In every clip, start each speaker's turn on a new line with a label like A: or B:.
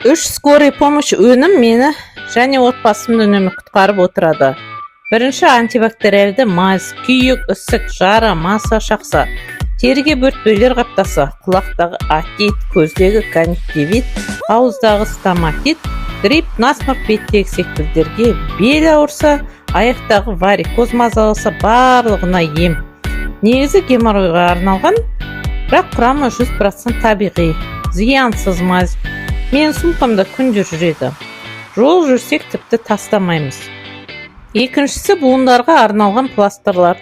A: Үш скорый помощь өнім мені және отбасымды үнемі құтқарып отырады. Бірінші антибактериалды маз, күйік, үсік, жара, маса, шақса, теріге бөртпелер қаптаса, құлақтағы атит, көздегі конъюнктивит, ауыздағы стоматит, грипп, насморк, беттегі секілдерге, бел ауырса, аяқтағы варикоз мазаласа, барлығына ем. Негізі геморройға арналған, бірақ құрамы 100% табиғи, зиянсыз маз. Мен сумкамда күнде жүреді. Жол жүрсек тіпті тастамаймыз. Екіншісі буындарға арналған пластырлар.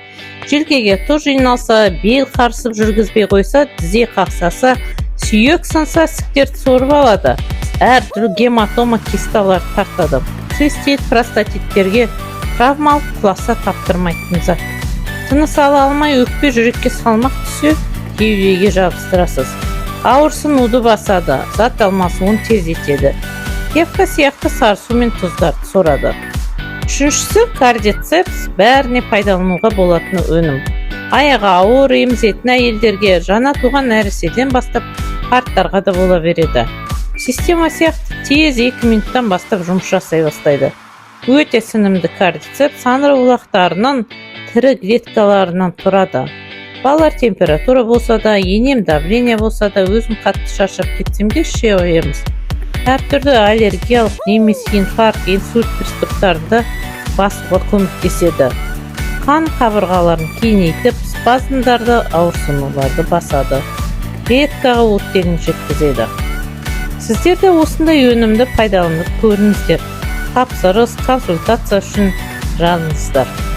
A: Желкеге тұз жиналса, бел қарысып жүргізбей қойса, тізе қақсаса, сүйек сынса, ісіктерді сорып алады. Әртүрлі гематома кисталар тартады. Цистит, простатиттерге травмалық құласа таптырмайтын зат. Тыныс ала алмай өкпе жүрекке салмақ түссе, кеудеге жабыстырасыз. Ауырсынуды басады, зат алмасуын тездетеді. Кепка сияқты сарысу мен тұздарды сорады. Үшіншісі кардицепс, бәріне пайдалануға болатын өнім. Аяғы ауыр емізетін әйелдерге, жаңа туған нәрестеден бастап қарттарға да бола береді. Система сияқты тез 2 минуттан бастап жұмыс жасай бастайды. Өте сенімді кардицепс санры улақтарынан, тірі клеткаларынан тұрады. Балалар температура болса да, енем давление болса да, өзім қатты шаршап кетсемге іше қоямыз. Әртүрлі аллергиялық немесе инфаркт, инсульт приступтарында басуға көмектеседі. Қан қабырғаларын кеңейтіп, спазмдарды, ауырсынуларды басады. Клеткаға оттегін жеткізеді. Сіздер де осындай өнімді пайдаланып көріңіздер. Тапсырыс, консультация үшін жазыңыздар.